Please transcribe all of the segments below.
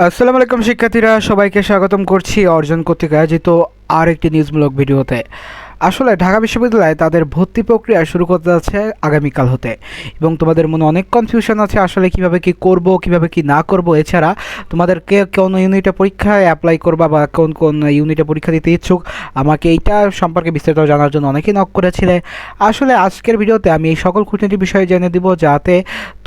আসসালামু আলাইকুম শিক্ষার্থীরা, সবাইকে স্বাগতম করছি অর্জন কর্তৃক আয়োজিত আর একটি নিউজমূলক ভিডিওতে। আসলে ঢাকা বিশ্ববিদ্যালয়ে তাদের ভর্তি প্রক্রিয়া শুরু করতে যাচ্ছে আগামীকাল হতে, এবং তোমাদের মনে অনেক কনফিউশন আছে আসলে কিভাবে কি করব, কিভাবে কি না করব। এছাড়া তোমাদেরকে কোন ইউনিটে পরীক্ষায় অ্যাপ্লাই করবা বা কোন কোন ইউনিটে পরীক্ষা দিতে ইচ্ছুক, আমাকে এইটা সম্পর্কে বিস্তারিত জানার জন্য অনেকেই নক করেছিলে। আসলে আজকের ভিডিওতে আমি এই সকল খুঁটিনাটি বিষয়ে জেনে দিব, যাতে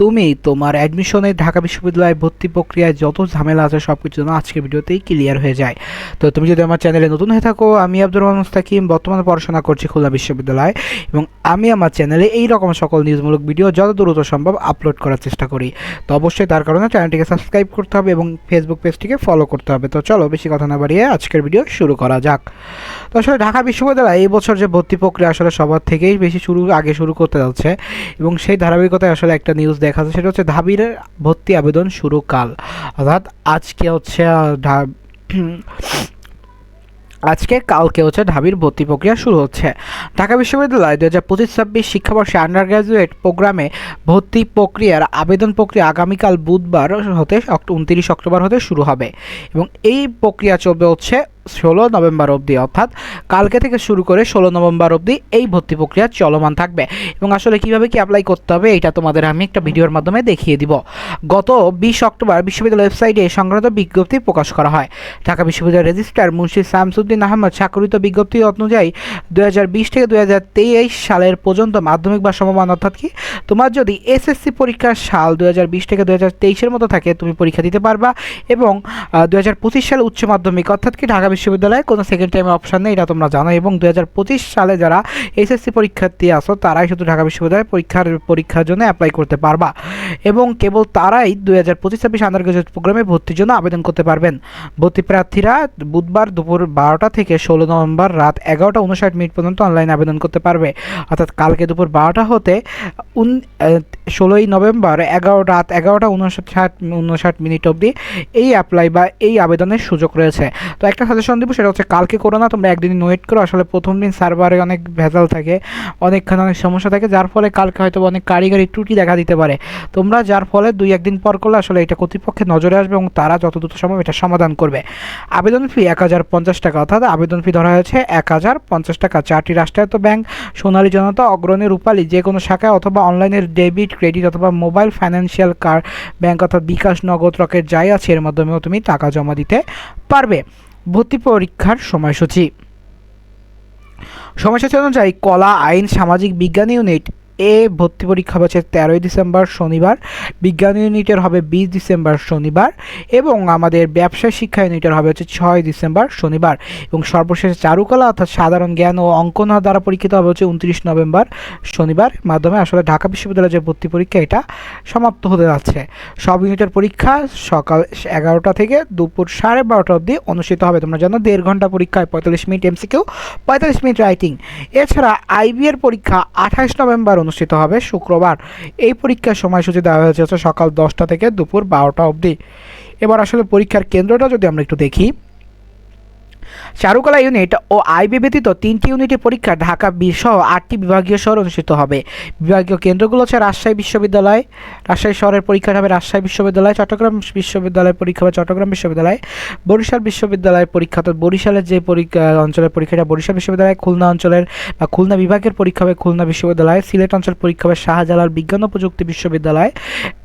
তুমি তোমার অ্যাডমিশনে ঢাকা বিশ্ববিদ্যালয়ে ভর্তি প্রক্রিয়ায় যত ঝামেলা আছে সব কিছু যেন আজকের ভিডিওতেই ক্লিয়ার হয়ে যায়। তো তুমি যদি আমার চ্যানেলে নতুন হয়ে থাকো, আমি আব্দুর রহমান মুস্তাকিম বর্তমানে পড়াশোনা করছি খুলনা বিশ্ববিদ্যালয়ে, এবং আমি আমার চ্যানেলে এই রকম সকল নিউজমূলক ভিডিও যত দ্রুত সম্ভব আপলোড করার চেষ্টা করি। তো অবশ্যই তার কারণে চ্যানেলটিকে সাবস্ক্রাইব করতে হবে এবং ফেসবুক পেজটিকে ফলো করতে হবে। তো চলো বেশি কথা না বাড়িয়ে আজকের ভিডিও শুরু করা যাক। তো আসলে ঢাকা বিশ্ববিদ্যালয়ে এই বছর যে ভর্তি প্রক্রিয়া আসলে সবার থেকেই বেশি আগে শুরু করতে যাচ্ছে, এবং সেই ধারাবাহিকতায় আসলে একটা নিউজ দেখা যাচ্ছে, সেটা হচ্ছে ঢাবির ভর্তি আবেদন শুরু কাল, অর্থাৎ কালকে হচ্ছে ঢাবির ভর্তি প্রক্রিয়া শুরু হচ্ছে। ঢাকা বিশ্ববিদ্যালয় 2025-26 শিক্ষাবর্ষে আন্ডার গ্র্যাজুয়েট প্রোগ্রামে ভর্তি প্রক্রিয়ার আবেদন প্রক্রিয়া আগামীকাল বুধবার হতে 29 অক্টোবর হতে শুরু হবে, এবং এই প্রক্রিয়া চলবে হচ্ছে 16 নভেম্বর অবধি, অর্থাৎ কালকে থেকে শুরু করে 16 নভেম্বর অবধি এই ভর্তি প্রক্রিয়া চলমান থাকবে। এবং আসলে কিভাবে কি অ্যাপ্লাই করতে হবে এটা তোমাদের আমি একটা ভিডিওর মাধ্যমে দেখিয়ে দিব। গত 20 অক্টোবর বিশ্ববিদ্যালয় ওয়েবসাইটে সংক্রান্ত বিজ্ঞপ্তি প্রকাশ করা হয়। ঢাকা বিশ্ববিদ্যালয়ের রেজিস্ট্রার মুন্সি শামসুদ্দিন আহমদ স্বাক্ষরিত বিজ্ঞপ্তি অনুযায়ী 2020 থেকে 2023 সালের পর্যন্ত মাধ্যমিক বা সমমান, অর্থাৎ কি তোমার যদি এসএসসি পরীক্ষার সাল 2020 থেকে 2023-এর মতো থাকে তুমি পরীক্ষা দিতে পারবা, এবং 2025 সালে উচ্চ মাধ্যমিক, অর্থাৎ কি ঢাকা বিশ্ববিদ্যালয়ে কোনো সেকেন্ড টাইমের অপশান নেই, এটা তোমরা জানো। এবং 2025 সালে যারা এসএসসি পরীক্ষার্থী আসো তারাই শুধু ঢাকা বিশ্ববিদ্যালয়ে পরীক্ষার জন্য অ্যাপ্লাই করতে পারবা, এবং কেবল তারাই 2025-26 আন্ডার গ্র্যাজুয়েট প্রোগ্রামে ভর্তির জন্য আবেদন করতে পারবেন। ভর্তি প্রার্থীরা বুধবার দুপুর 12টা থেকে 16 নভেম্বর রাত 11:59 পর্যন্ত অনলাইনে আবেদন করতে পারবে, অর্থাৎ কালকে দুপুর 12টা হতে 16 নভেম্বর রাত 11:59 অবধি এই অ্যাপ্লাই বা এই আবেদনের সুযোগ রয়েছে। তো একটা সাজেশন দিব, সেটা হচ্ছে কালকে করো না, তোমরা একদিন ওয়েট করো। আসলে প্রথম দিন সার্ভারে অনেক ভেজাল থাকে, অনেক সমস্যা থাকে, যার ফলে কালকে হয়তো অনেক কারিগরি ত্রুটি দেখা দিতে পারে। তোমরা যার ফলে 2-1 দিন পর করলে আসলে এটা কর্তৃপক্ষের নজরে আসবে, এবং তারা যত দ্রুত সম্ভব এটা সমাধান করবে। আবেদন ফি 1050 টাকা, অর্থাৎ আবেদন ফি ধরা হয়েছে 1050 টাকা। 4টি রাষ্ট্রায়ত্ত ব্যাংক সোনালী জনতা, অগ্রণী, রূপালী যে কোনো শাখায়, অথবা অনলাইনের ডেবিট, ক্রেডিট অথবা মোবাইল ফাইন্যান্সিয়াল কার্ড ব্যাংক অর্থাৎ বিকাশ, নগদ, রকেট যাই আছে এর মাধ্যমেও তুমি টাকা জমা দিতে পারবে। ভর্তি পরীক্ষার সময়সূচি অনুযায়ী কলা, আইন, সামাজিক বিজ্ঞান ইউনিট ভর্তি পরীক্ষা হচ্ছে 13 ডিসেম্বর শনিবার, বিজ্ঞান ইউনিটের হবে 20 ডিসেম্বর শনিবার, এবং আমাদের ব্যবসায় শিক্ষা ইউনিটের হবে হচ্ছে 6 ডিসেম্বর শনিবার, এবং সর্বশেষে চারুকলা অর্থাৎ সাধারণ জ্ঞান ও অঙ্কন দ্বারা পরীক্ষিত হবে হচ্ছে 29 নভেম্বর শনিবার। মাধ্যমে আসলে ঢাকা বিশ্ববিদ্যালয়ের যে ভর্তি পরীক্ষা এটা সমাপ্ত হতে যাচ্ছে। সব ইউনিটের পরীক্ষা সকাল 11টা থেকে দুপুর 12:30 অবধি অনুষ্ঠিত হবে। তোমরা জানো 1.5 ঘন্টা পরীক্ষায় 45 মিনিট এমসিকিউ, 45 মিনিট রাইটিং। এছাড়া আইবি এর পরীক্ষা 28 নভেম্বর অনুষ্ঠিত হবে শুক্রবার। এই পরীক্ষার সময়সূচি দেওয়া হয়েছে সকাল 10টা থেকে দুপুর 12টা অবধি। এবার আসলে পরীক্ষার কেন্দ্রটা যদি আমরা একটু দেখি, চারুকলা ইউনিট ও আইবি ব্যতীত 3টি ইউনিটের পরীক্ষা ঢাকা সহ 8টি বিভাগীয় শহরে অনুষ্ঠিত হবে। বিভাগীয় কেন্দ্রগুলো হচ্ছে রাজশাহী বিশ্ববিদ্যালয়, রাজশাহী শহরের পরীক্ষা হবে রাজশাহী বিশ্ববিদ্যালয়, চট্টগ্রাম বিশ্ববিদ্যালয়ের পরীক্ষা হবে চট্টগ্রাম বিশ্ববিদ্যালয়, বরিশাল বিশ্ববিদ্যালয়ের পরীক্ষা তো বরিশালের যে অঞ্চলের পরীক্ষাটা বরিশাল বিশ্ববিদ্যালয়, খুলনা অঞ্চলের বা খুলনা বিভাগের পরীক্ষা হবে খুলনা বিশ্ববিদ্যালয়, সিলেট অঞ্চল পরীক্ষা হবে শাহজালাল বিজ্ঞান ও প্রযুক্তি বিশ্ববিদ্যালয়,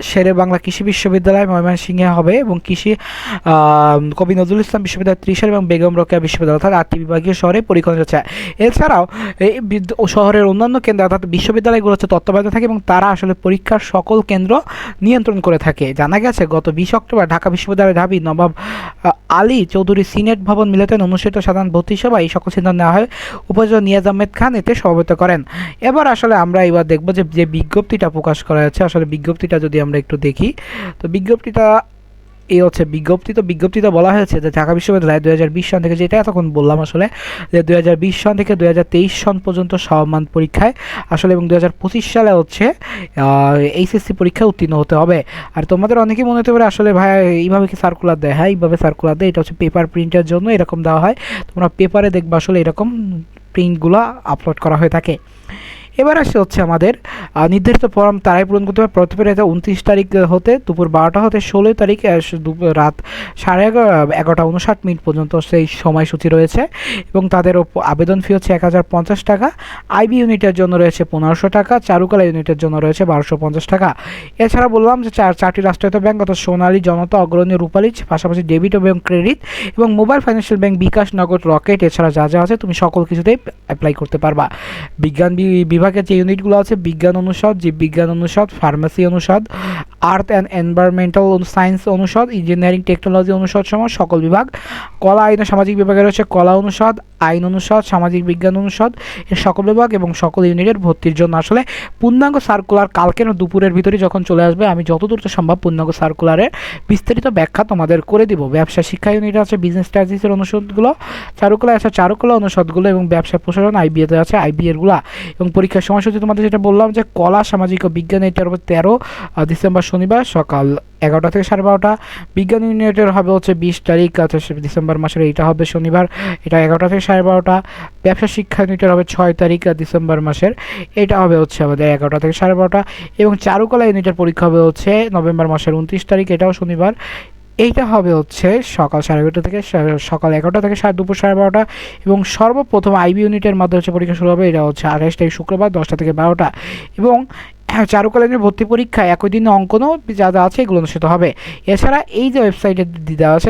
শেরে বাংলা কৃষি বিশ্ববিদ্যালয় ময়মনসিংহে হবে, এবং কবি নজরুল ইসলাম বিশ্ববিদ্যালয় ত্রিশাল এবং বেগম রোকেয়া বিশ্ববিদ্যালয়, অর্থাৎ 8টি বিভাগীয় শহরে পরীক্ষা হচ্ছে। এছাড়াও এই শহরের অন্যান্য কেন্দ্র অর্থাৎ বিশ্ববিদ্যালয়গুলো হচ্ছে তত্ত্বাবধানে থাকে, এবং তারা আসলে পরীক্ষার সকল কেন্দ্র নিয়ন্ত্রণ করে থাকে। জানা গেছে গত 20 অক্টোবর ঢাকা বিশ্ববিদ্যালয়ের ঢাবি নবাব আলী চৌধুরী সিনেট ভবন মিলনায়তনে অনুষ্ঠিত সাধারণ ভর্তি সভায় এই সকল সিদ্ধান্ত নেওয়া হয়। উপাচার্য নিয়াজ আহমেদ খান এতে সভাপতিত্ব করেন। এবার আসলে আমরা দেখব যে বিজ্ঞপ্তিটা প্রকাশ করা হয়েছে, আসলে বিজ্ঞপ্তিটা যদি আমরা একটু দেখি, তো বিজ্ঞপ্তিটা এই হচ্ছে বিজ্ঞপ্তিতে বলা হয়েছে যে ঢাকা বিশ্ববিদ্যালয় 2020 সন থেকে, যেটা এতক্ষণ বললাম আসলে, যে 2020 সন থেকে 2023 সন পর্যন্ত সমমান পরীক্ষায় আসলে, এবং 2025 সালে হচ্ছে এইচএসসি পরীক্ষায় উত্তীর্ণ হতে হবে। আর তোমাদের অনেকেই মনে হতে পারে আসলে ভাই এইভাবে কি সার্কুলার দেয়? হ্যাঁ, এইভাবে সার্কুলার দেয়। এটা হচ্ছে পেপার প্রিন্টের জন্য এরকম দেওয়া হয়। তোমরা পেপারে দেখবা আসলে এরকম প্রিন্টগুলো আপলোড করা হয়ে থাকে। এবার আসে হচ্ছে আমাদের নির্ধারিত ফর্ম তারাই পূরণ করতে হবে। প্রতিবার 29 তারিখ হতে দুপুর 12টা হতে 16 তারিখ রাত 11:59 পর্যন্ত সেই সময়সূচি রয়েছে এবং তাদের আবেদন ফি হচ্ছে 1050 টাকা। আইবি ইউনিটের জন্য রয়েছে 1500 টাকা, চারুকলা ইউনিটের জন্য রয়েছে 1250 টাকা। এছাড়া বললাম যে চারটি রাষ্ট্রায়ত্ত ব্যাংক অর্থাৎ সোনালী, জনতা, অগ্রণী, রূপালী, পাশাপাশি ডেবিট এবং ক্রেডিট এবং মোবাইল ফাইন্যান্সিয়াল ব্যাংক, বিকাশ, নগদ, রকেট, এছাড়া যা যা আছে তুমি সকল কিছুতেই অ্যাপ্লাই করতে পারবা। বিজ্ঞান বিভাগের যে ইউনিটগুলো আছে বিজ্ঞান অনুষদ, জীববিজ্ঞান অনুষদ, ফার্মেসি অনুষদ, আর্থ অ্যান্ড এনভায়রনমেন্টাল সায়েন্স অনুষদ, ইঞ্জিনিয়ারিং টেকনোলজি অনুষদ সহ সকল বিভাগ। কলা, আইন ও সামাজিক বিভাগে রয়েছে কলা অনুষদ, আইন অনুষদ, সামাজিক বিজ্ঞান অনুষদ, এর সকল বিভাগ এবং সকল ইউনিটের ভর্তির জন্য আসলে পূর্ণাঙ্গ সার্কুলার কালকে দুপুরের ভিতরে যখন চলে আসবে আমি যত দ্রুত সম্ভব পূর্ণাঙ্গ সার্কুলারের বিস্তারিত ব্যাখ্যা তোমাদের করে দিব। ব্যবসা শিক্ষা ইউনিট আছে বিজনেস স্ট্র্যাটেজিসের অনুষদগুলো, চারুকলা আছে চারুকলা অনুষদগুলো এবং ব্যবসা প্রশাসন আইবিএতে আছে আইবিএরগুলো। এবং পরীক্ষার সময়সূচি তোমাদের যেটা বললাম যে কলা, সামাজিক ও বিজ্ঞান এটার 13 ডিসেম্বর শনিবার সকাল 11টা থেকে 12:30। বিজ্ঞান ইউনিটের হবে হচ্ছে 20 তারিখ ডিসেম্বর মাসের, এইটা হবে শনিবার, এটা 11টা থেকে 12:30। ব্যবসা শিক্ষা ইউনিটের হবে 6 তারিখ ডিসেম্বর মাসের, এটা হবে হচ্ছে আমাদের 11টা থেকে 12:30। এবং চারুকলা ইউনিটের পরীক্ষা হবে হচ্ছে নভেম্বর মাসের 29 তারিখ, এটাও শনিবার, এইটা হবে হচ্ছে সকাল 11:30 থেকে সকাল 11টা থেকে দুপুর 12:30। এবং সর্বপ্রথম আইবি ইউনিটের মাধ্যমে হচ্ছে পরীক্ষা শুরু হবে, এটা হচ্ছে 28 তারিখ শুক্রবার 10টা থেকে 12টা। এবং চারুকলার ভর্তি পরীক্ষা একই দিনে অঙ্কনও যা যা আছে এগুলো অনুষ্ঠিত হবে। এছাড়া এই যে ওয়েবসাইটে দেওয়া আছে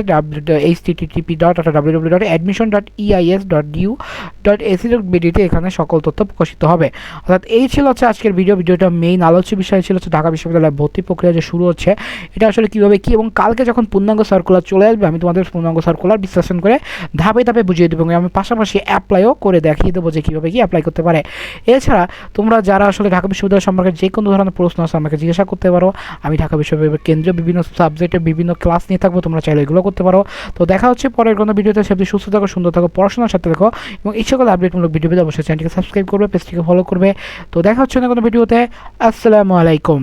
http://admission.eis.du.ac.bd এখানে সকল তথ্য প্রকাশিত হবে। অর্থাৎ এই ছিল হচ্ছে আজকের ভিডিওটা মেইন আলোচ্য বিষয় ছিল হচ্ছে ঢাকা বিশ্ববিদ্যালয়ের ভর্তি প্রক্রিয়া যে শুরু হচ্ছে এটা আসলে কীভাবে কী, এবং কালকে যখন পূর্ণাঙ্গ সার্কুলার চলে আসবে আমি তোমাদের পূর্ণাঙ্গ সার্কুলার বিশ্লেষণ করে ধাপে ধাপে বুঝিয়ে দেবো এবং আমি পাশাপাশি অ্যাপ্লাইও করে দেখিয়ে দেবো যে কীভাবে কী অ্যাপ্লাই করতে পারে। এছাড়া তোমরা যারা আসলে ঢাকা বিশ্ববিদ্যালয় সম্পর্কে যে কোনো ধরনের প্রশ্ন আছে আমাকে জিজ্ঞাসা করতে পারো। আমি ঢাকা বিশ্ববিদ্যালয়ের কেন্দ্রীয় বিভিন্ন সাবজেক্টের বিভিন্ন ক্লাস নিয়ে থাকবো, তোমরা চাইলে এগুলো করতে পারো। তো দেখা হচ্ছে পরের কোনো ভিডিওতে। সে সুস্থ থাকো, সুন্দর থাকো, পড়াশোনার সাথে থাকো এবং এই সকল আপডেটমূলক ভিডিও পেতে অবশ্যই চ্যানেলটিকে সাবস্ক্রাইব করবে, পেজটিকে ফলো করবে। তো দেখা হচ্ছে না কোনো ভিডিওতে। আসসালামু আলাইকুম।